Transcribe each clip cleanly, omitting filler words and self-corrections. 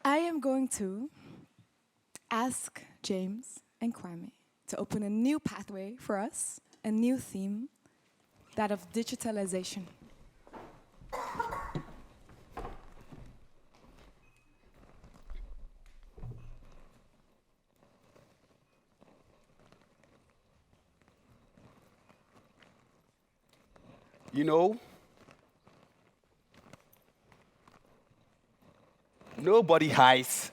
I am going to ask James and Kwame to open a new pathway for us, a new theme, that of digitalization. You know, nobody hides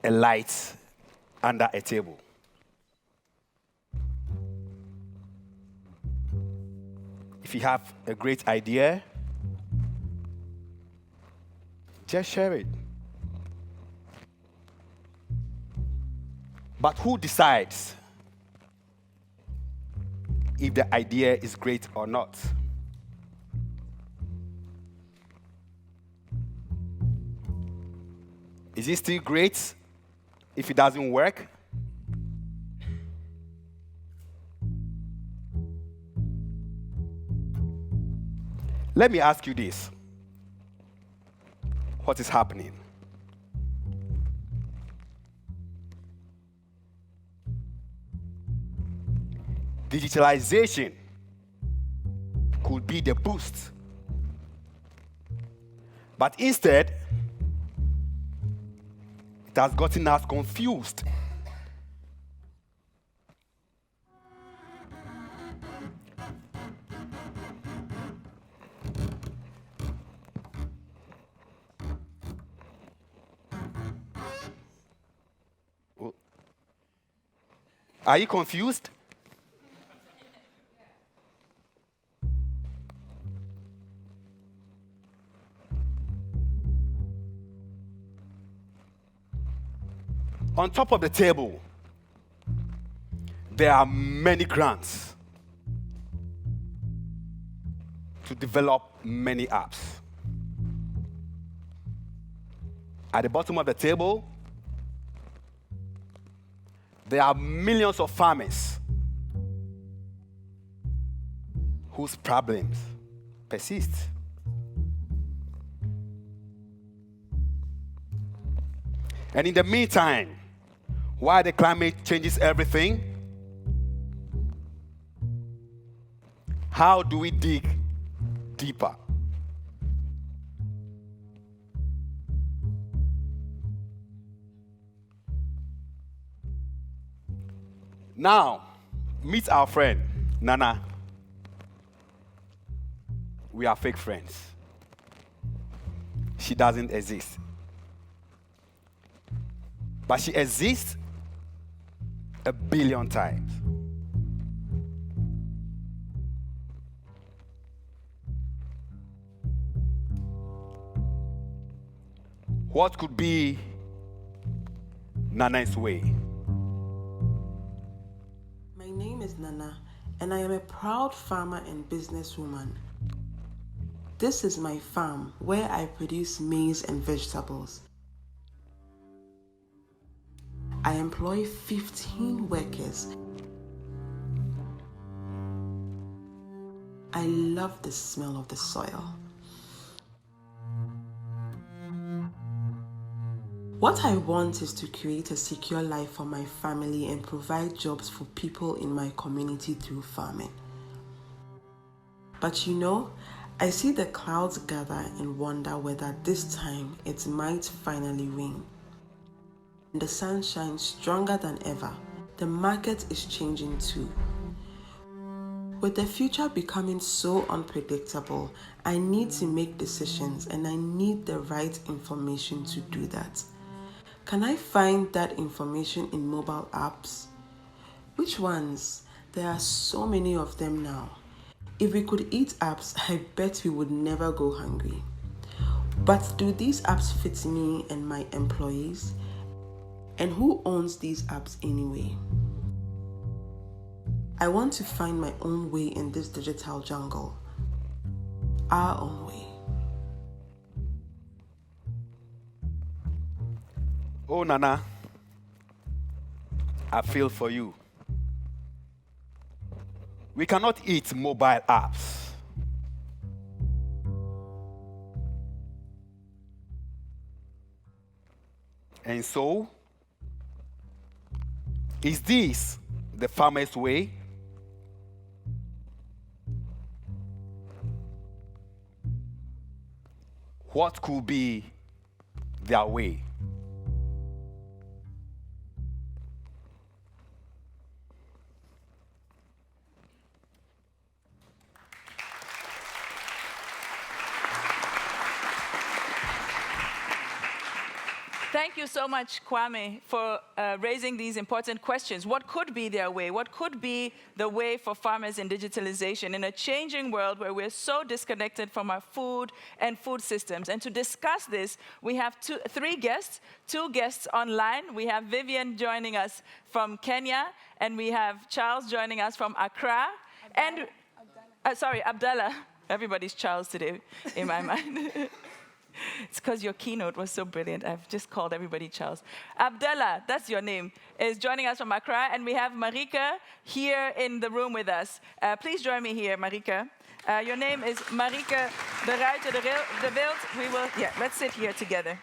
a light under a table. If you have a great idea, just share it. But who decides if the idea is great or not? Is it still great if it doesn't work? Let me ask you this. What is happening? Digitalization could be the boost. But instead, it has gotten us confused. Are you confused? On top of the table, there are many grants to develop many apps. At the bottom of the table, there are millions of farmers whose problems persist. And in the meantime, while the climate changes everything, how do we dig deeper? Now, meet our friend, Nana. We are fake friends. She doesn't exist. But she exists 1 billion times. What could be Nana's way? My name is Nana, and I am a proud farmer and businesswoman. This is my farm where I produce maize and vegetables. I employ 15 workers. I love the smell of the soil. What I want is to create a secure life for my family and provide jobs for people in my community through farming. But I see the clouds gather and wonder whether this time it might finally rain. The sun shines stronger than ever. The market is changing too. With the future becoming so unpredictable, I need to make decisions and I need the right information to do that. Can I find that information in mobile apps? Which ones? There are so many of them now. If we could eat apps, I bet we would never go hungry. But do these apps fit me and my employees? And who owns these apps anyway? I want to find my own way in this digital jungle. Our own way. Oh, Nana, I feel for you. We cannot eat mobile apps. And so, is this the farmer's way? What could be their way? Thank you so much, Kwame, for raising these important questions. What could be their way? What could be the way for farmers in digitalization in a changing world where we're so disconnected from our food and food systems? And to discuss this, we have two guests online. We have Vivian joining us from Kenya, and we have Charles joining us from Accra. Abdallah. Everybody's Charles today in my mind. It's because your keynote was so brilliant. I've just called everybody Charles. Abdallah, that's your name, is joining us from Accra. And we have Marieke here in the room with us. Please join me here, Marieke. Your name is Marieke de Ruyter de Wildt. Let's sit here together.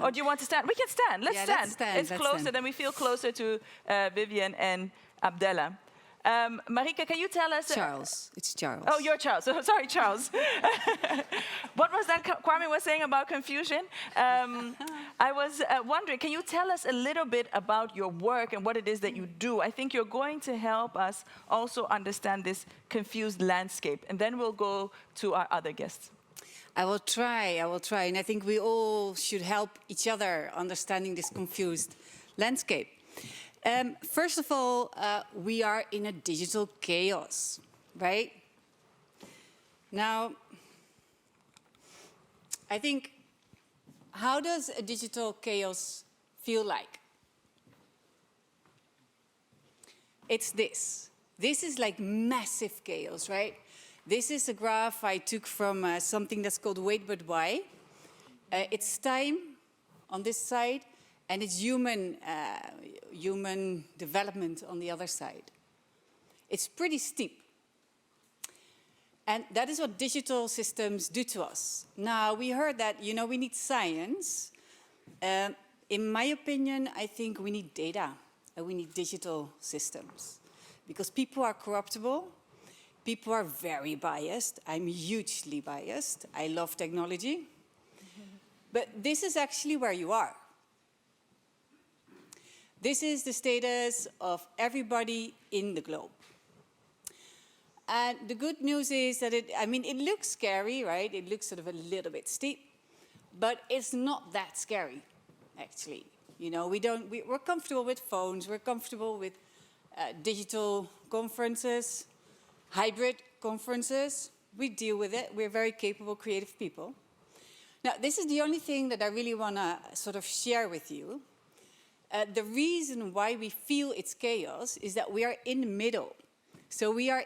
Or do you want to stand? We can stand. Let's stand. It's closer, then we feel closer to Vivian and Abdallah. Marieke, can you tell us... Charles. It's Charles. Oh, you're Charles. Sorry, Charles. What was that Kwame was saying about confusion? I was wondering, can you tell us a little bit about your work and what it is that you do? I think you're going to help us also understand this confused landscape. And then we'll go to our other guests. I will try. And I think we all should help each other understanding this confused landscape. First of all, we are in a digital chaos, right? Now, I think, how does a digital chaos feel like? It's this. This is like massive chaos, right? This is a graph I took from something that's called Wait But Why. It's time on this side, and it's human development on the other side. It's pretty steep. And that is what digital systems do to us. Now, we heard that, we need science. In my opinion, I think we need data, and we need digital systems. Because people are corruptible, people are very biased. I'm hugely biased. I love technology. But this is actually where you are. This is the status of everybody in the globe. And the good news is that it looks scary, right? It looks sort of a little bit steep, but it's not that scary, actually. We're comfortable with phones, we're comfortable with digital conferences, hybrid conferences. We deal with it. We're very capable, creative people. Now, this is the only thing that I really want to sort of share with you. The reason why we feel it's chaos is that we are in the middle. So we are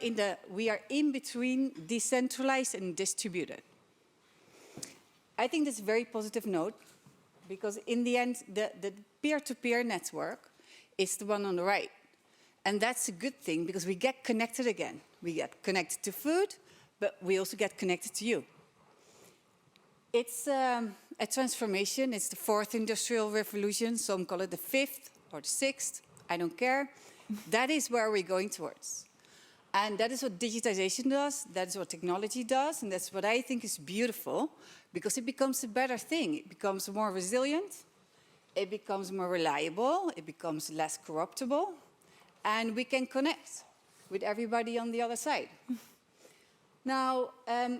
in between decentralized and distributed. I think that's a very positive note, because in the end, the peer-to-peer network is the one on the right. And that's a good thing, because we get connected again. We get connected to food, but we also get connected to you. It's a transformation. It's the fourth industrial revolution. Some call it the fifth or the sixth. I don't care. That is where we're going towards. And that is what digitization does. That is what technology does. And that's what I think is beautiful, because it becomes a better thing. It becomes more resilient. It becomes more reliable. It becomes less corruptible. And we can connect with everybody on the other side. Now,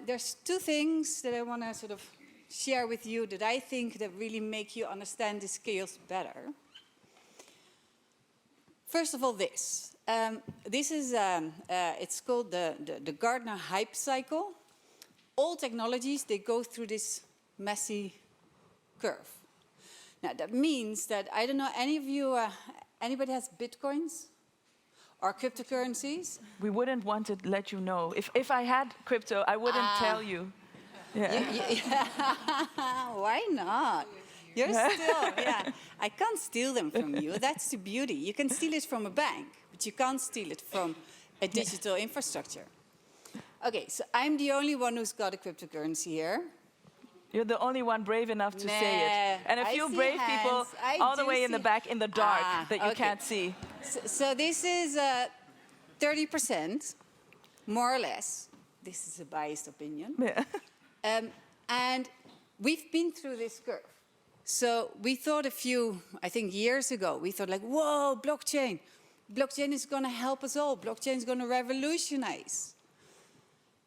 there's two things that I want to sort of share with you that I think that really make you understand this chaos better. First of all, this. This is, it's called the Gartner hype cycle. All technologies, they go through this messy curve. Now, that means that, I don't know, any of you, anybody has Bitcoins or cryptocurrencies? We wouldn't want to let you know. If I had crypto, I wouldn't tell you. Yeah. Why not? You're still, I can't steal them from you. That's the beauty. You can steal it from a bank, but you can't steal it from a digital infrastructure. Okay, so I'm the only one who's got a cryptocurrency here. You're the only one brave enough to say it. Nah, And a I few see brave hands. people I all the do way in the see- back in the dark that you okay. can't see. So this is 30%, more or less. This is a biased opinion. Yeah. And we've been through this curve. So we thought I think years ago, we thought like, whoa, blockchain. Blockchain is going to help us all. Blockchain is going to revolutionize.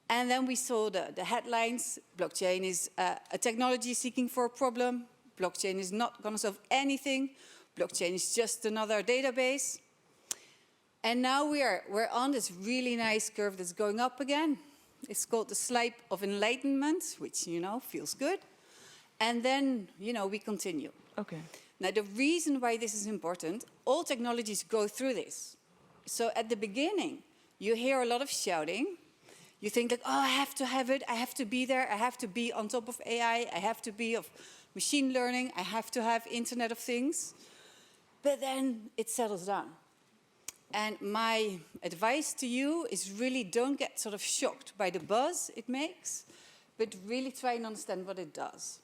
And then we saw the headlines. Blockchain is a technology seeking for a problem. Blockchain is not going to solve anything. Blockchain is just another database. And now we're on this really nice curve that's going up again. It's called the slope of enlightenment, which, feels good. And then, we continue. Okay. Now, the reason why this is important, all technologies go through this. So at the beginning, you hear a lot of shouting. You think like, oh, I have to have it. I have to be there. I have to be on top of AI. I have to be of machine learning. I have to have Internet of Things. But then it settles down. And my advice to you is really don't get sort of shocked by the buzz it makes, but really try and understand what it does.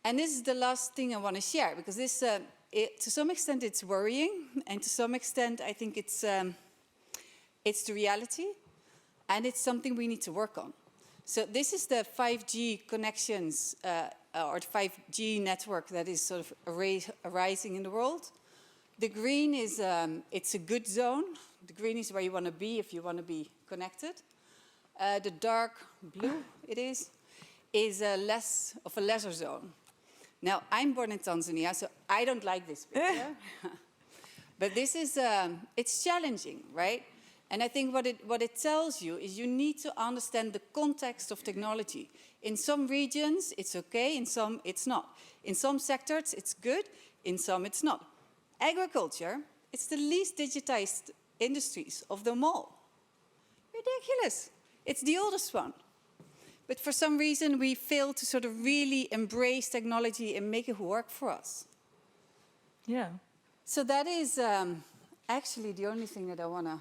And this is the last thing I want to share, because this, to some extent, it's worrying, and to some extent, I think it's the reality, and it's something we need to work on. So this is the 5G connections, or the 5G network that is sort of arising in the world. The green is, it's a good zone. The green is where you want to be if you want to be connected. The dark blue, it is less of a lesser zone. Now, I'm born in Tanzania, so I don't like this picture. But this is, it's challenging, right? And I think what it tells you is you need to understand the context of technology. In some regions, it's okay. In some, it's not. In some sectors, it's good. In some, it's not. Agriculture, it's the least digitized industries of them all. Ridiculous. It's the oldest one. But for some reason, we fail to sort of really embrace technology and make it work for us. Yeah. So that is actually the only thing that I want to...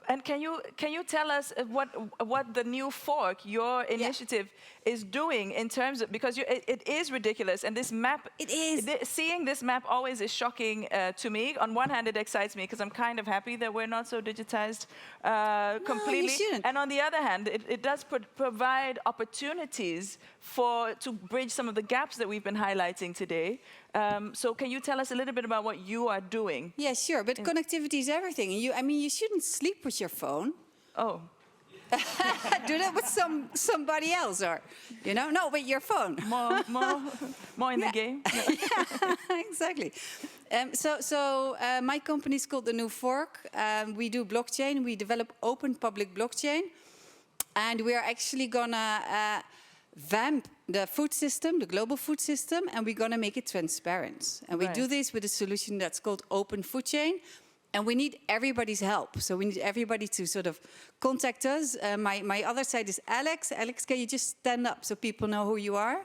And can you tell us what the new fork, your initiative, is doing in terms of, because it is ridiculous, and this map, It is. Seeing this map always is shocking to me. On one hand, it excites me because I'm kind of happy that we're not so digitized completely. You shouldn't. And on the other hand, it does provide opportunities to bridge some of the gaps that we've been highlighting today. So can you tell us a little bit about what you are doing? Yeah, sure, but connectivity is everything. You shouldn't sleep with your phone. Oh. Do that with somebody else, or, no, with your phone. More in the game? Yeah, exactly. So my company is called The New Fork. We do blockchain. We develop open public blockchain. And we are actually going to vamp the food system, the global food system, and we're going to make it transparent. And we do this with a solution that's called Open Food Chain. And we need everybody's help. So we need everybody to sort of contact us. My other side is Alex. Alex, can you just stand up so people know who you are?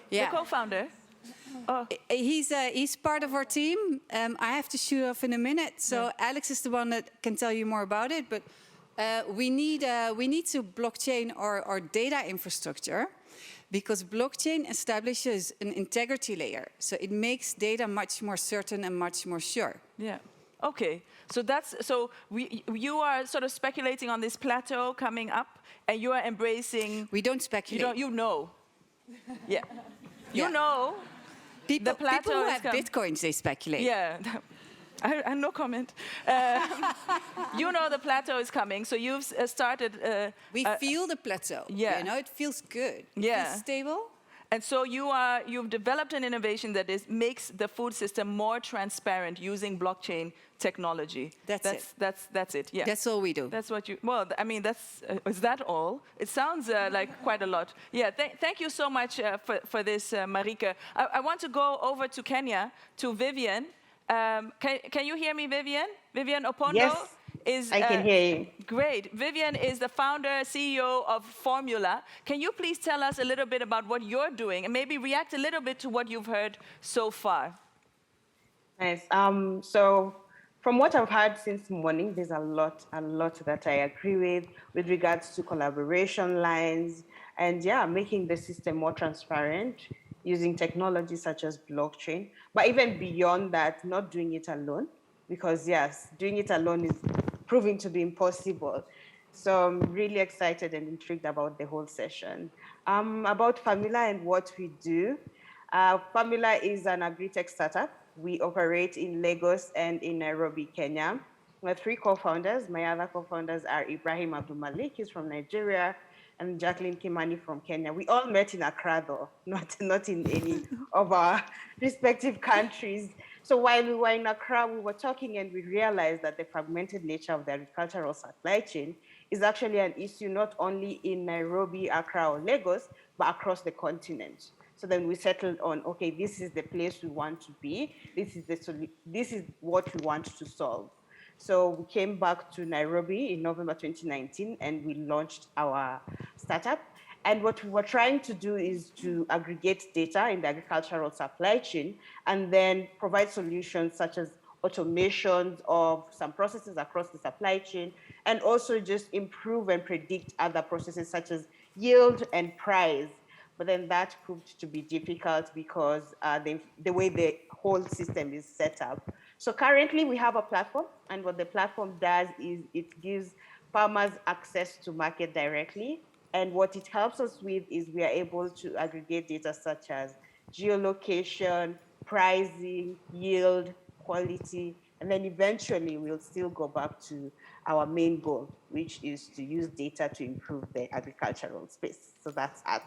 The co-founder? Oh. He's part of our team. I have to shoot off in a minute. So Alex is the one that can tell you more about it. But we need to blockchain our data infrastructure, because blockchain establishes an integrity layer. So it makes data much more certain and much more sure. Yeah. Okay. So you are sort of speculating on this plateau coming up, and you are embracing. We don't speculate. You know. Yeah. You Yeah. know. People who is have coming. bitcoins, they speculate. Yeah. I no comment. You know the plateau is coming, so you've started. We feel the plateau. Yeah. It feels good. It Yeah. feels stable. And so you've developed an innovation that makes the food system more transparent using blockchain technology. That's it. Yeah. That's all we do. That's what you. Well, I mean, is that all? It sounds like quite a lot. Yeah. Thank you so much for this, Marieke. I want to go over to Kenya, to Vivian. Can you hear me, Vivian? Vivian Opondoh? Yes, I can hear you. Great. Vivian is the founder, CEO of Farmula. Can you please tell us a little bit about what you're doing and maybe react a little bit to what you've heard so far? Nice. So from what I've heard since morning, there's a lot that I agree with regards to collaboration lines, and yeah, making the system more transparent using technology such as blockchain. But even beyond that, not doing it alone, because yes, doing it alone is proving to be impossible. So I'm really excited and intrigued about the whole session. About Farmula and what we do. Farmula is an Agritech startup. We operate in Lagos and in Nairobi, Kenya. We're three co-founders. My other co-founders are Ibrahim Abdul Malik, he's from Nigeria, and Jacqueline Kimani from Kenya. We all met in Accra, though, not in any of our respective countries. So while we were in Accra, we were talking and we realized that the fragmented nature of the agricultural supply chain is actually an issue not only in Nairobi, Accra, or Lagos, but across the continent. So then we settled on, okay, this is the place we want to be. This is what we want to solve. So we came back to Nairobi in November 2019 and we launched our startup. And what we were trying to do is to aggregate data in the agricultural supply chain and then provide solutions such as automations of some processes across the supply chain, and also just improve and predict other processes such as yield and price. But then that proved to be difficult because the way the whole system is set up. So currently we have a platform, and what the platform does is it gives farmers access to market directly. And what it helps us with is we are able to aggregate data such as geolocation, pricing, yield, quality, and then eventually we'll still go back to our main goal, which is to use data to improve the agricultural space. So that's us.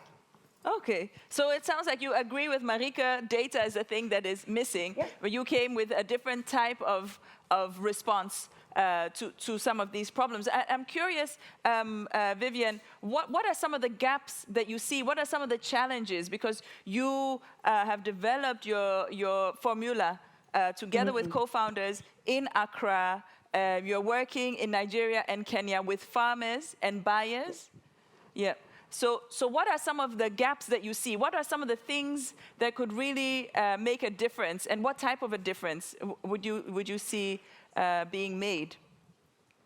Okay, so it sounds like you agree with Marieke, data is a thing that is missing, Yeah. but you came with a different type of response to some of these problems. I'm curious, Vivian, what are some of the gaps that you see? What are some of the challenges? Because you have developed your Farmula together with co-founders in Accra. You're working in Nigeria and Kenya with farmers and buyers. Yeah. So what are some of the gaps that you see? What are some of the things that could really make a difference? And what type of a difference would you see being made?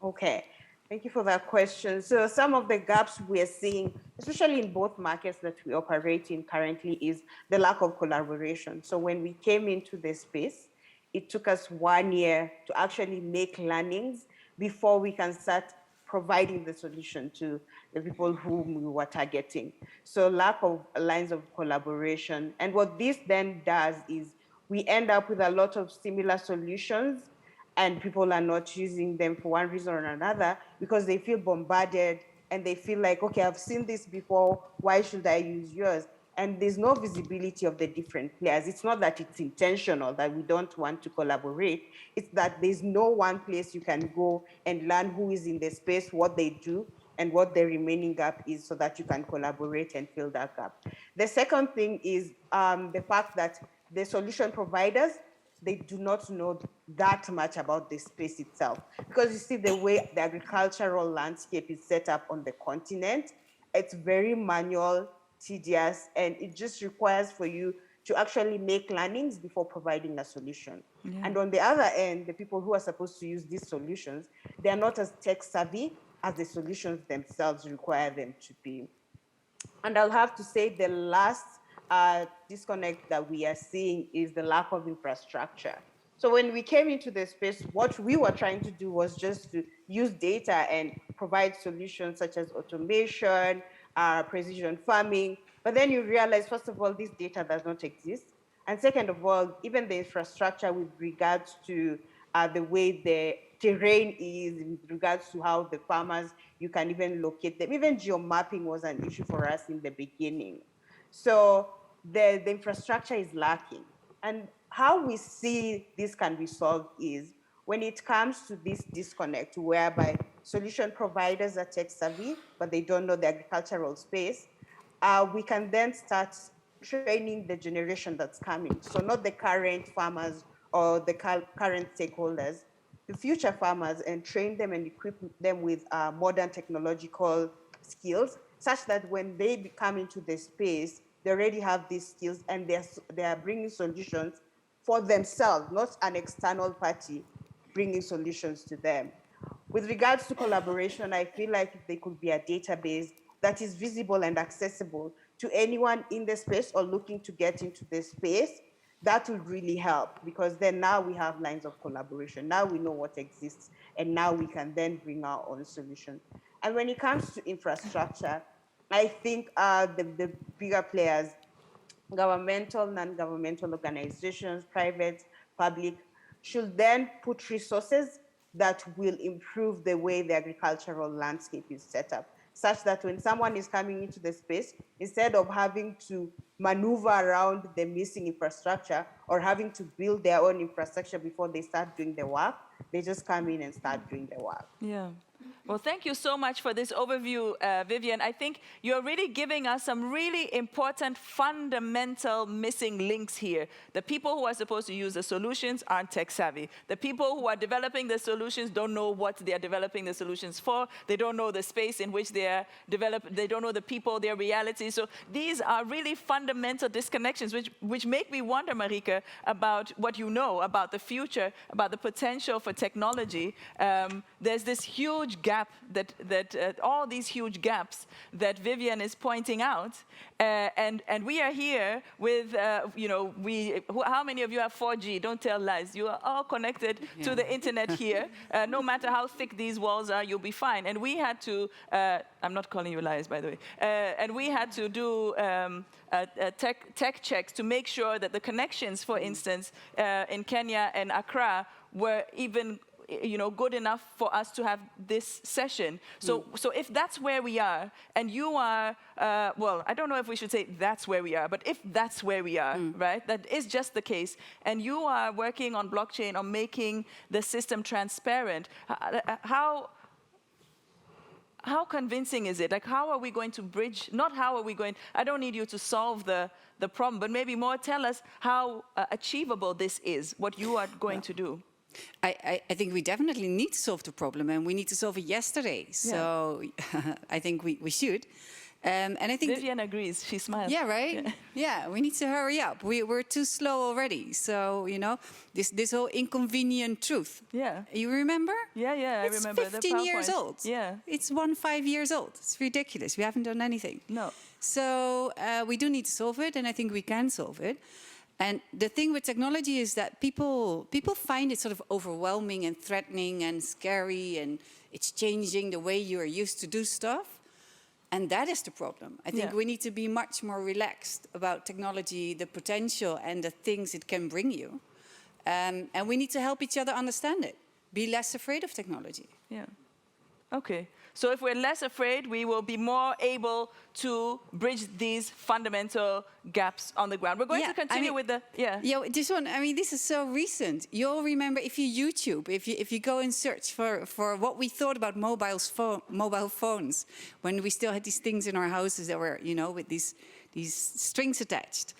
Okay, thank you for that question. So some of the gaps we're seeing, especially in both markets that we operate in currently, is the lack of collaboration. So when we came into this space, it took us 1 year to actually make learnings before we can start providing the solution to the people whom we were targeting. So lack of lines of collaboration. And what this then does is we end up with a lot of similar solutions and people are not using them for one reason or another because they feel bombarded and they feel like, okay, I've seen this before, why should I use yours? And there's no visibility of the different players. It's not that it's intentional that we don't want to collaborate. It's that there's no one place you can go and learn who is in the space, what they do, and what the remaining gap is so that you can collaborate and fill that gap. The second thing is the fact that the solution providers, they do not know that much about the space itself. Because you see the way the agricultural landscape is set up on the continent, it's very manual, tedious, and it just requires for you to actually make learnings before providing a solution. Yeah. And on the other end, the people who are supposed to use these solutions, they are not as tech savvy as the solutions themselves require them to be. And I'll have to say the last disconnect that we are seeing is the lack of infrastructure. So when we came into the space, what we were trying to do was just to use data and provide solutions such as automation, precision farming. But then you realize, first of all, this data does not exist. And second of all, even the infrastructure with regards to the way the terrain is, in regards to how the farmers, you can even locate them. Even geomapping was an issue for us in the beginning. So the infrastructure is lacking. And how we see this can be solved is when it comes to this disconnect, whereby solution providers are tech savvy, but they don't know the agricultural space, we can then start training the generation that's coming. So not the current farmers or the current stakeholders, the future farmers, and train them and equip them with modern technological skills, such that when they come into the space, they already have these skills and they are bringing solutions for themselves, not an external party bringing solutions to them. With regards to collaboration, I feel like there could be a database that is visible and accessible to anyone in the space or looking to get into the space, that will really help, because then now we have lines of collaboration. Now we know what exists, and now we can then bring our own solution. And when it comes to infrastructure, I think the bigger players, governmental, non-governmental organizations, private, public, should then put resources that will improve the way the agricultural landscape is set up, such that when someone is coming into the space, instead of having to maneuver around the missing infrastructure or having to build their own infrastructure before they start doing the work, they just come in and start doing the work. Yeah. Well, thank you so much for this overview, Vivian. I think you're really giving us some really important, fundamental missing links here. The people who are supposed to use the solutions aren't tech savvy. The people who are developing the solutions don't know what they are developing the solutions for. They don't know the space in which they are developed. They don't know the people, their reality. So these are really fundamental disconnections, which make me wonder, Marieke, about what you know about the future, about the potential for technology. There's this huge gap all these huge gaps that Vivian is pointing out, and we are here with how many of you have 4G? Don't tell lies. You are all connected to the internet here. No matter how thick these walls are, you'll be fine. And we had to. I'm not calling you lies, by the way. And we had to do tech checks to make sure that the connections, for instance, in Kenya and Accra, were even good enough for us to have this session. So if that's where we are, and you are, well, I don't know if we should say that's where we are, but if that's where we are, right, that is just the case, and you are working on blockchain, on making the system transparent, how convincing is it? Like, how are we going to bridge, not how are we going, I don't need you to solve the problem, but maybe more tell us how achievable this is, what you are going to do. I think we definitely need to solve the problem, and we need to solve it yesterday. So I think we should. And I think Vivian agrees. She smiles. Yeah, right? Yeah, we need to hurry up. We're too slow already. So, this whole inconvenient truth. Yeah. You remember? Yeah, I remember. It's 15 years old. Yeah. It's 5 years old. It's ridiculous. We haven't done anything. No. So we do need to solve it, and I think we can solve it. And the thing with technology is that people find it sort of overwhelming and threatening and scary, and it's changing the way you are used to do stuff. And that is the problem. I think we need to be much more relaxed about technology, the potential and the things it can bring you. And we need to help each other understand it. Be less afraid of technology. Yeah. Okay. So if we're less afraid, we will be more able to bridge these fundamental gaps on the ground. We're going to continue with the, this one, this is so recent. You'll remember if you YouTube, if you go and search for what we thought about mobile phones, when we still had these things in our houses that were, with these strings attached.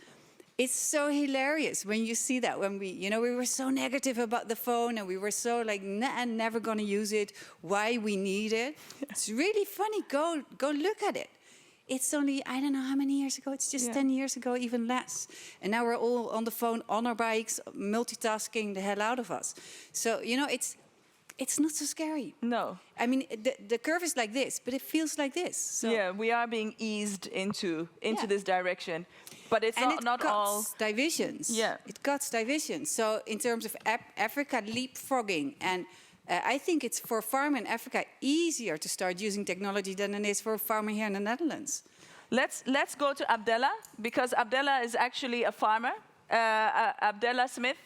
It's so hilarious when you see that, when we were so negative about the phone, and we were so like, nah, never going to use it, why we need it. It's really funny. Go look at it. It's only, I don't know how many years ago, it's just 10 years ago, even less. And now we're all on the phone, on our bikes, multitasking the hell out of us. So, it's not so scary. No. The curve is like this, but it feels like this. So. Yeah, we are being eased into this direction. But it's not all... it cuts divisions. Yeah. It cuts divisions. So in terms of Africa leapfrogging, and I think it's for a farmer in Africa easier to start using technology than it is for a farmer here in the Netherlands. Let's go to Abdallah, because Abdallah is actually a farmer. Abdallah Smith,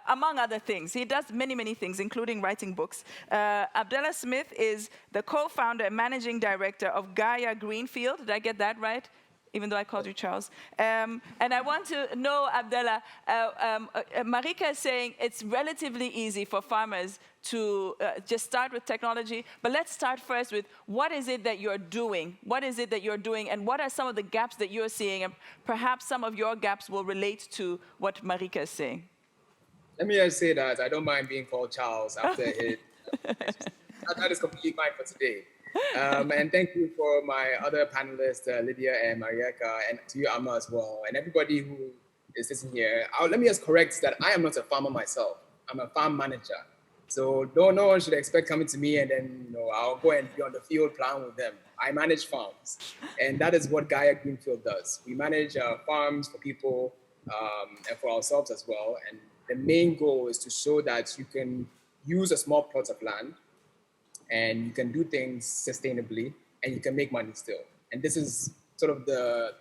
among other things. He does many, many things, including writing books. Abdallah Smith is the co-founder and managing director of Gaia Greenfields. Did I get that right? Even though I called you Charles. And I want to know, Abdallah, Marieke is saying it's relatively easy for farmers to just start with technology. But let's start first with what is it that you're doing? What is it that you're doing? And what are some of the gaps that you're seeing? And perhaps some of your gaps will relate to what Marieke is saying. Let me just say that I don't mind being called Charles after it. That is completely fine for today. And thank you for my other panelists, Lydia and Marieke, and to you, Amma, as well, and everybody who is sitting here. Let me just correct that I am not a farmer myself. I'm a farm manager. So no one should expect coming to me and then I'll go and be on the field playing with them. I manage farms, and that is what Gaia Greenfield does. We manage farms for people and for ourselves as well. And the main goal is to show that you can use a small plot of land and you can do things sustainably and you can make money still. And this is sort of the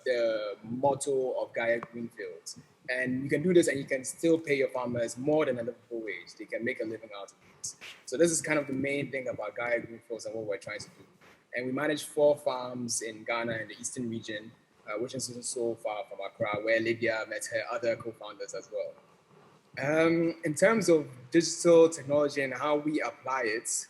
motto of Gaia Greenfields. And you can do this and you can still pay your farmers more than a livable wage. They can make a living out of it. So this is kind of the main thing about Gaia Greenfields and what we're trying to do. And we manage 4 farms in Ghana in the eastern region, which is so far from Accra, where Lydia met her other co-founders as well. In terms of digital technology and how we apply it,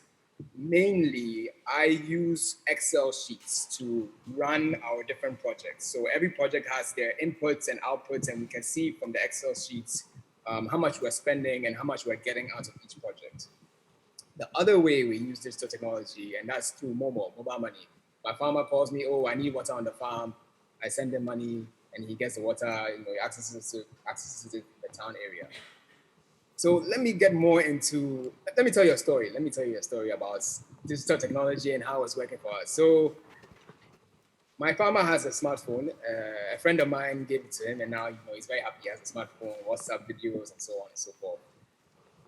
mainly I use Excel sheets to run our different projects. So every project has their inputs and outputs, and we can see from the Excel sheets how much we're spending and how much we're getting out of each project. The other way we use digital technology, and that's through mobile money. My farmer calls me, oh, I need water on the farm. I send him money and he gets the water, he accesses it in the town area. So let me tell you a story. Let me tell you a story about digital technology and how it's working for us. So my farmer has a smartphone. A friend of mine gave it to him, and now he's very happy. He has a smartphone, WhatsApp videos, and so on and so forth.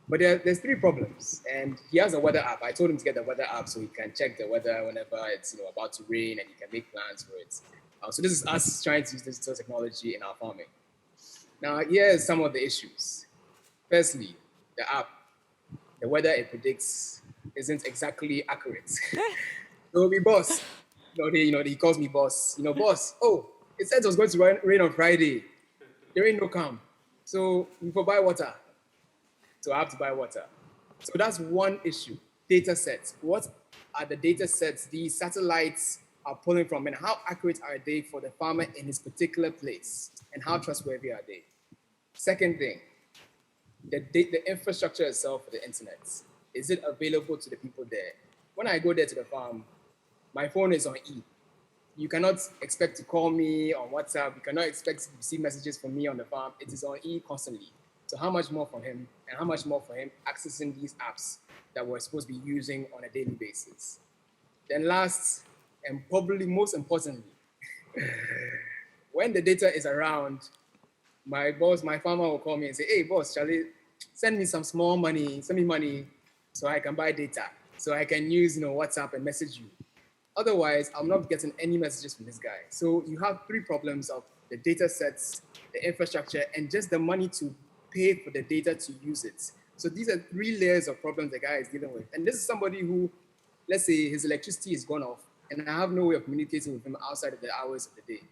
But there's 3 problems, and he has a weather app. I told him to get the weather app so he can check the weather whenever it's about to rain, and he can make plans for it. So this is us trying to use digital technology in our farming. Now, here's some of the issues. Firstly, the app, the weather it predicts isn't exactly accurate. So we boss, he calls me boss. Boss, oh, it said it was going to rain on Friday. There ain't no come. So we buy water. So I have to buy water. So that's one issue, data sets. What are the data sets these satellites are pulling from, and how accurate are they for the farmer in his particular place, and how trustworthy are they? Second thing, the infrastructure itself for the internet. Is it available to the people there? When I go there to the farm, my phone is on E. You cannot expect to call me on WhatsApp. You cannot expect to receive messages from me on the farm. It is on E constantly. So how much more from him, and how much more for him accessing these apps that we're supposed to be using on a daily basis? Then last, and probably most importantly, when the data is around, my farmer will call me and say, hey boss, Charlie, send me some small money, send me money so I can buy data, so I can use WhatsApp and message you. Otherwise, I'm not getting any messages from this guy. So you have 3 problems of the data sets, the infrastructure, and just the money to pay for the data to use it. So these are 3 layers of problems the guy is dealing with. And this is somebody who, let's say his electricity is gone off, and I have no way of communicating with him outside of the hours of the day.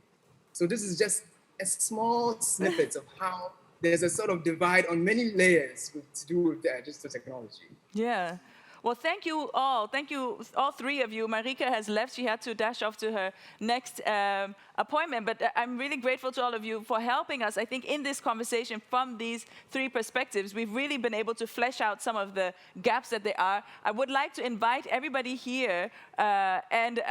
So this is just a small snippet of how there's a sort of divide on many layers to do with digital technology. Yeah. Well, thank you all. Thank you, all 3 of you. Marieke has left. She had to dash off to her next appointment. But I'm really grateful to all of you for helping us. I think in this conversation, from these 3 perspectives, we've really been able to flesh out some of the gaps that there are. I would like to invite everybody here and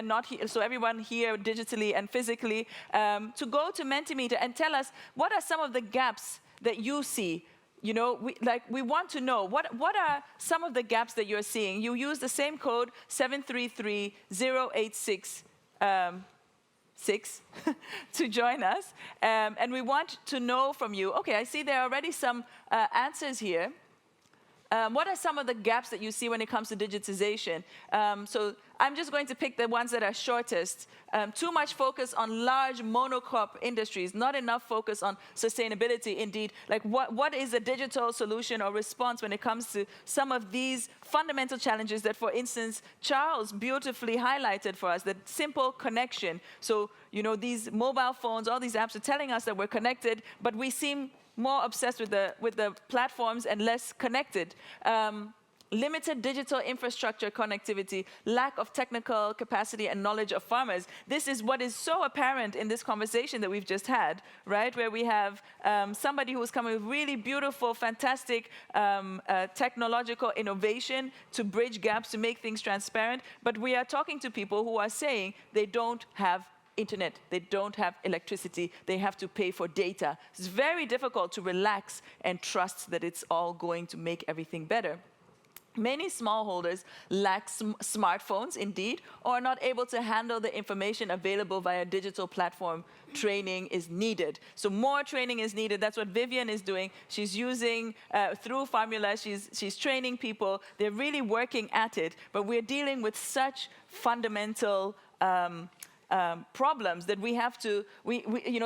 not here, so everyone here digitally and physically, to go to Mentimeter and tell us what are some of the gaps that you see. We want to know what are some of the gaps that you're seeing. You use the same code 733-086 to join us, and we want to know from you. Okay, I see there are already some answers here. What are some of the gaps that you see when it comes to digitization? So I'm just going to pick the ones that are shortest. Too much focus on large monocrop industries, not enough focus on sustainability. Indeed, like what is a digital solution or response when it comes to some of these fundamental challenges that, for instance, Charles beautifully highlighted for us, that simple connection. So, these mobile phones, all these apps are telling us that we're connected, but we seem more obsessed with the platforms and less connected. Limited digital infrastructure connectivity, lack of technical capacity and knowledge of farmers. This is what is so apparent in this conversation that we've just had, right? Where we have somebody who's coming with really beautiful, fantastic technological innovation to bridge gaps, to make things transparent. But we are talking to people who are saying they don't have internet, they don't have electricity, they have to pay for data. It's very difficult to relax and trust that it's all going to make everything better. Many smallholders lack smartphones, indeed, or are not able to handle the information available via digital platform. Training is needed. So more training is needed. That's what Vivian is doing. She's using, through Farmula, she's training people. They're really working at it, but we're dealing with such fundamental problems that we have to,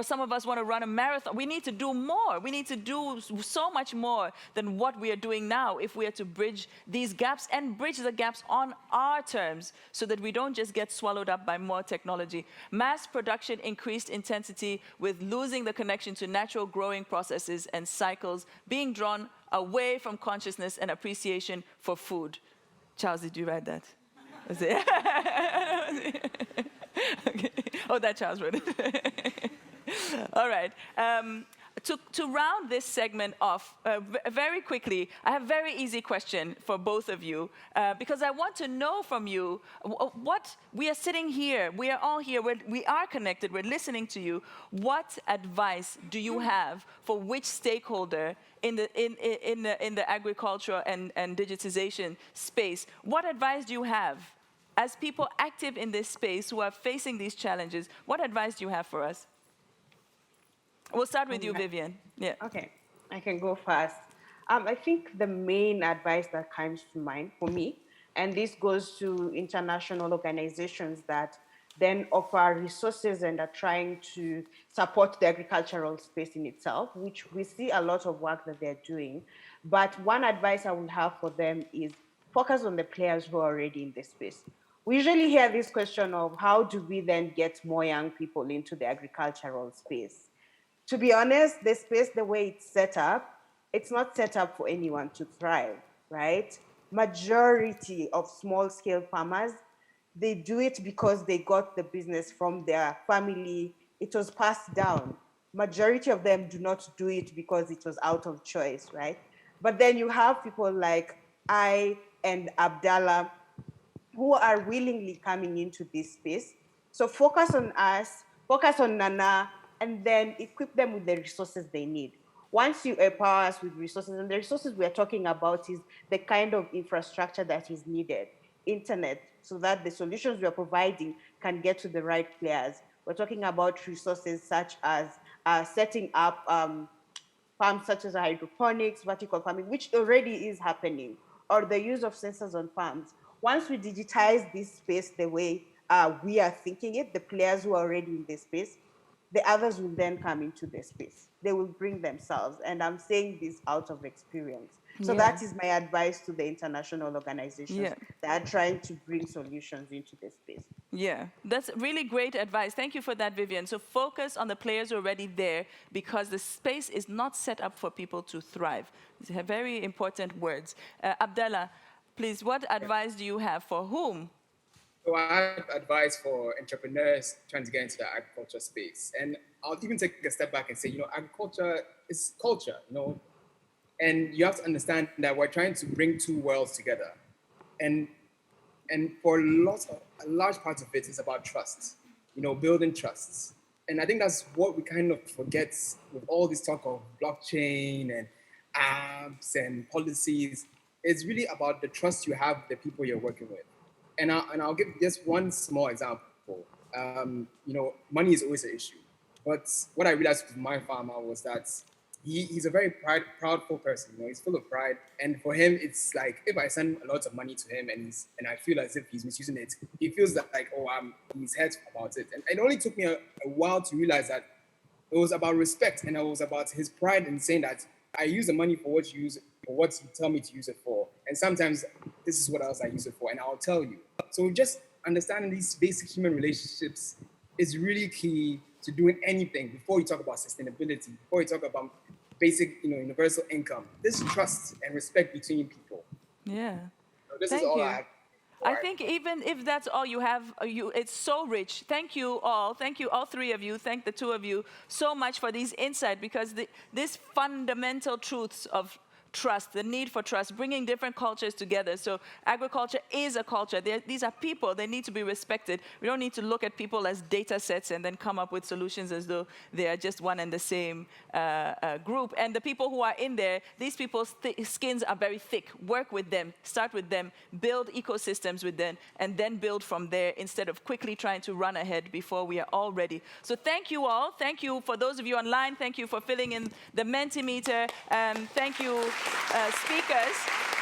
some of us want to run a marathon. We need to do more. We need to do so much more than what we are doing now if we are to bridge these gaps and bridge the gaps on our terms so that we don't just get swallowed up by more technology. Mass production increased intensity with losing the connection to natural growing processes and cycles, being drawn away from consciousness and appreciation for food. Charles, did you write that? Was it? Okay. Oh, that Charles wrote it. All right. To round this segment off, very quickly, I have a very easy question for both of you, because I want to know from you what we are sitting here, we are all here, we are connected, we're listening to you. What advice do you have for which stakeholder in the agriculture and digitization space? What advice do you have? As people active in this space who are facing these challenges, what advice do you have for us? We'll start with you, Vivian. Yeah. Okay, I can go first. I think the main advice that comes to mind for me, and this goes to international organizations that then offer resources and are trying to support the agricultural space in itself, which we see a lot of work that they're doing. But one advice I would have for them is focus on the players who are already in this space. We usually hear this question of how do we then get more young people into the agricultural space? To be honest, the space, the way it's set up, it's not set up for anyone to thrive, right? Majority of small-scale farmers, they do it because they got the business from their family. It was passed down. Majority of them do not do it because it was out of choice, right? But then you have people like I and Abdallah who are willingly coming into this space. So focus on us, focus on Nana, and then equip them with the resources they need. Once you empower us with resources, and the resources we're talking about is the kind of infrastructure that is needed, internet, so that the solutions we're providing can get to the right players. We're talking about resources such as setting up farms such as hydroponics, vertical farming, which already is happening, or the use of sensors on farms. Once we digitize this space the way we are thinking it, the players who are already in this space, the others will then come into the space. They will bring themselves. And I'm saying this out of experience. So that is my advice to the international organizations that are trying to bring solutions into this space. Yeah, that's really great advice. Thank you for that, Vivian. So focus on the players already there because the space is not set up for people to thrive. These are very important words. Abdallah, please, what advice do you have for whom? So I have advice for entrepreneurs trying to get into the agriculture space. And I'll even take a step back and say, agriculture is culture, and you have to understand that we're trying to bring two worlds together. And for a large part of it is about trust, building trusts. And I think that's what we kind of forget with all this talk of blockchain and apps and policies. It's really about the trust you have with the people you're working with. And I'll give just one small example. Money is always an issue. But what I realized with my farmer was that he's a very proudful person. He's full of pride. And for him, it's like if I send a lot of money to him and I feel as if he's misusing it, he feels like, he's hurt about it. And it only took me a while to realize that it was about respect and it was about his pride in saying that I use the money for what you tell me to use it for. And sometimes this is what else I use it for, and I'll tell you. So just understanding these basic human relationships is really key to doing anything before you talk about sustainability, before you talk about basic, universal income. This trust and respect between people. Yeah. So this is all I have. I think even if that's all you have, it's so rich. Thank you all. Thank you, all three of you. Thank the two of you so much for these insights because these fundamental truths of trust, the need for trust, bringing different cultures together. So agriculture is a culture. These are people. They need to be respected. We don't need to look at people as data sets and then come up with solutions as though they are just one and the same group. And the people who are in there, these people's skins are very thick. Work with them, start with them, build ecosystems with them, and then build from there instead of quickly trying to run ahead before we are all ready. So thank you all. Thank you for those of you online. Thank you for filling in the Mentimeter. Thank you, speakers.